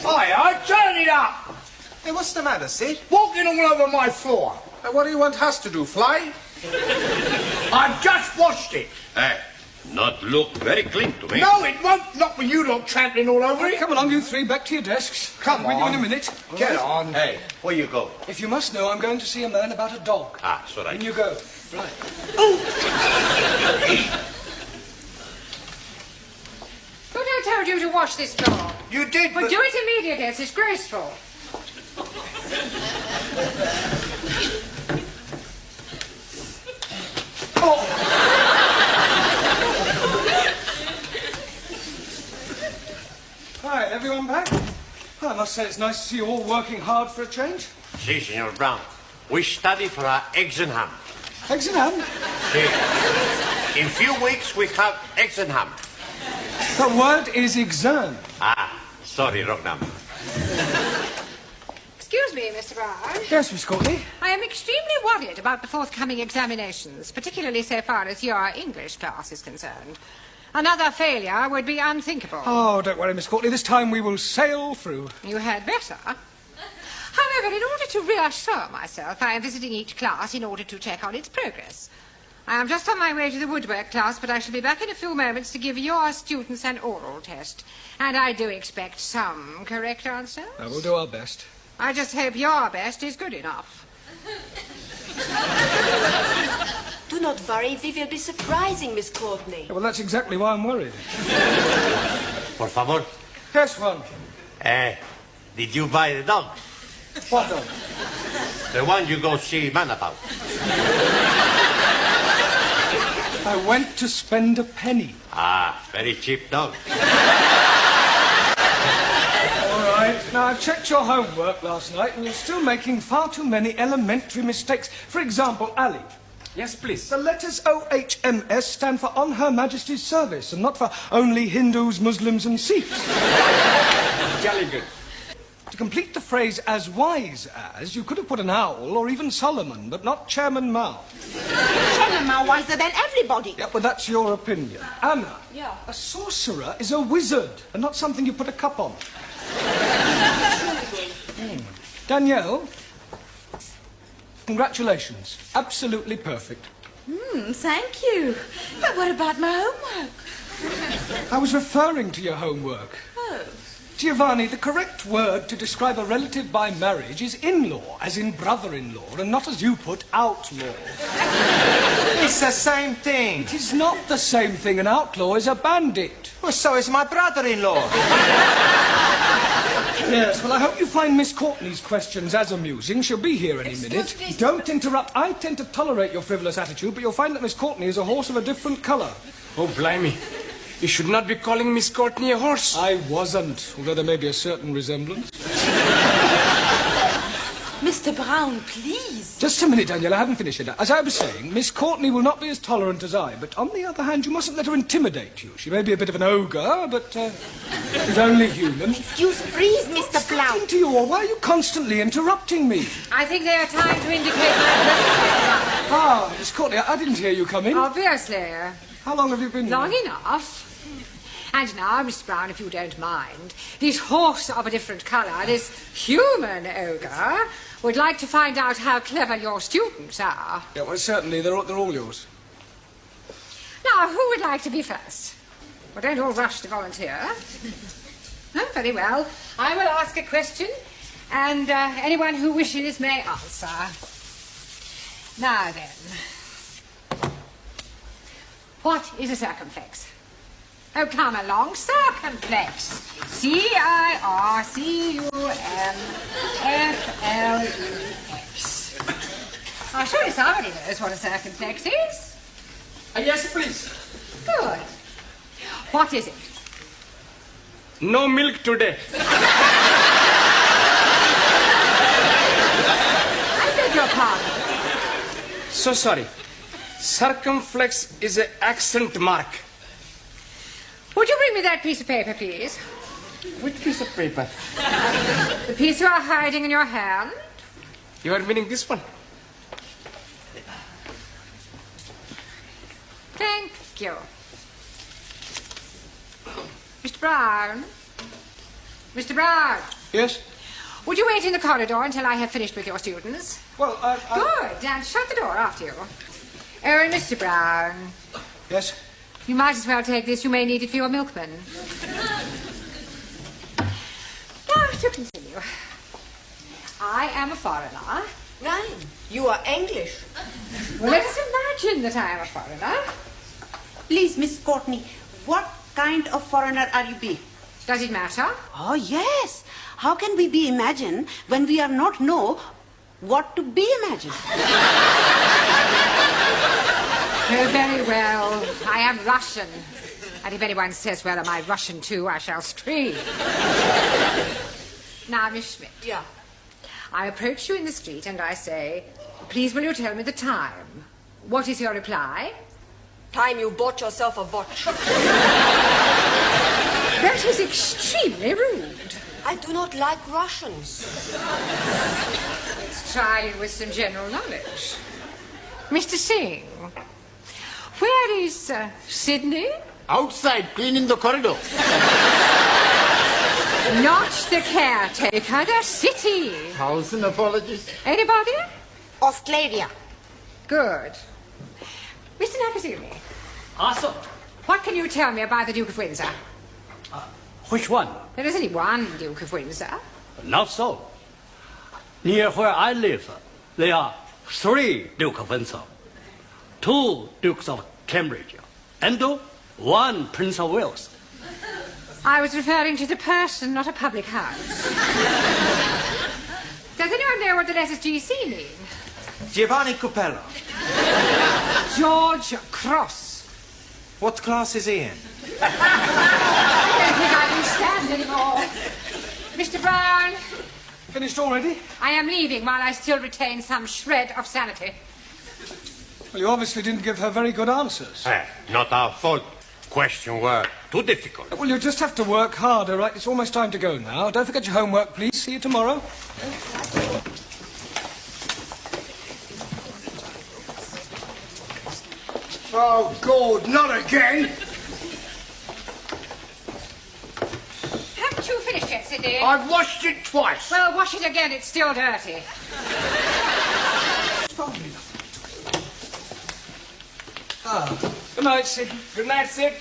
Hiya, turn it up! Hey, what's the matter, Sid? Walking all over my floor. What do you want us to do, fly? I've just washed it. Hey, not look very clean to me. No, it won't. Not when you lot trampling all over it. Come along, you three, back to your desks. Come I'll be with you on. in a minute. Get on. Hey, where you go? If you must know, I'm going to see a man about a dog. Ah, it's all right. In you go. Right. But I told you to wash this floor. You did, But do it immediately. It's disgraceful. Hi, everyone back? I must say it's nice to see you all working hard for a change. Si, Senor Brown. We study for our eggs and ham. Eggs and ham. Si. In few weeks, we have eggs and ham. The word is exam. Ah, sorry, wrong number. Excuse me, Mr. Brown. Yes, Miss Courtney. I am extremely worried about the forthcoming examinations, particularly so far as your English class is concerned. Another failure would be unthinkable. Oh, don't worry, Miss Courtney. This time we will sail through. You had better. However, in order to reassure myself, I am visiting each class in order to check on its progress. I am just on my way to the woodwork class, but I shall be back in a few moments to give your students an oral test. And I do expect some correct answers. We'll do our best. I just hope your best is good enough. Do not worry, we will be surprising Miss Courtney. Well, that's exactly why I'm worried. Por favor. Yes, one. Did you buy the dog? What dog? The one you go see man about. I went to spend a penny. Ah, very cheap dog. All right. Now, I've checked your homework last night, and you're still making far too many elementary mistakes. For example, Ali. Yes, please. The letters OHMS stand for On Her Majesty's Service, and not for only Hindus, Muslims, and Sikhs. Jolly good. To complete the phrase as wise as, you could have put an owl or even Solomon, but not Chairman Mao. Chairman Mao wiser than everybody. Yeah, well, that's your opinion. Anna. Yeah. A sorcerer is a wizard, and not something you put a cup on. Danielle. Congratulations. Absolutely perfect. Thank you. But what about my homework? I was referring to your homework. Oh. Giovanni, the correct word to describe a relative by marriage is in-law, as in brother-in-law, and not as you put, outlaw. It's the same thing. It is not the same thing. An outlaw is a bandit. Well, so is my brother-in-law. Yes, well, I hope you find Miss Courtney's questions as amusing. She'll be here any minute. me. Don't interrupt. I tend to tolerate your frivolous attitude, but you'll find that Miss Courtney is a horse of a different colour. Oh, blimey. You should not be calling Miss Courtney a horse. I wasn't, although there may be a certain resemblance. Mr. Brown, please. Just a minute, Danielle, I haven't finished yet. As I was saying, Miss Courtney will not be as tolerant as I, but on the other hand, you mustn't let her intimidate you. She may be a bit of an ogre, but she's only human. Excuse, please, Mr. Brown. Speaking to you all, why are you constantly interrupting me? I think they are trying to indicate my Ah, Miss Courtney, I didn't hear you come in. Obviously. How long have you been Long here? enough. And now, Mr. Brown, if you don't mind, this horse of a different colour, this human ogre, would like to find out how clever your students are. Yeah, well, certainly, they're all yours. Now, who would like to be first? Well, don't all rush to volunteer. Oh, very well. I will ask a question, and anyone who wishes may answer. Now then, what is a circumflex? Oh, come along, circumflex. C-I-R-C-U-M-F-L-E-X. Oh, surely somebody knows what a circumflex is. Yes, please. Good. What is it? No milk today. I beg your pardon. So sorry. Circumflex is an accent mark. Would you bring me that piece of paper, please? Which piece of paper? The piece you are hiding in your hand? You are meaning this one? Thank you. Mr. Brown, Mr. Brown, Yes? would you wait in the corridor until I have finished with your students? Well, Good, and shut the door after you. Oh, and Mr. Brown, Yes? you might as well take this. You may need it for your milkman. Now, to continue. I am a foreigner. Right. You are English. Well, let us imagine that I am a foreigner. Please, Miss Courtney, what kind of foreigner are you be? Does it matter? Oh, yes. How can we be imagined when we are not know what to be imagined? Oh, very well. I am Russian. And if anyone says, well, am I Russian too, I shall scream. Now, Miss Schmidt. Yeah. I approach you in the street and I say, please will you tell me the time? What is your reply? Time you bought yourself a watch. That is extremely rude. I do not like Russians. Let's try you with some general knowledge. Mr. Singh, where is Sydney? Outside, cleaning the corridor. Not the caretaker, the city. Thousand apologies. Anybody? Australia. Good. Mr. Nakazumi, Sir. what can you tell me about the Duke of Windsor? Which one? There is only one Duke of Windsor. Not so. Near where I live, there are 3 Duke of Windsor, 2 Dukes of Cambridge, and 1 Prince of Wales. I was referring to the person, not a public house. Does anyone know what the letters GC mean? Giovanni Capello. George Cross. What class is he in? I don't think I can stand anymore. Mr. Brown, Finished already? I am leaving while I still retain some shred of sanity. Well, you obviously didn't give her very good answers. Not our fault. Questions were too difficult. Well, you just have to work harder, right? It's almost time to go now. Don't forget your homework, please. See you tomorrow. Oh, God, not again. Haven't you finished yet, Sidney? I've washed it twice. Well, wash it again. It's still dirty. Good night, Sid. Good night, Sid.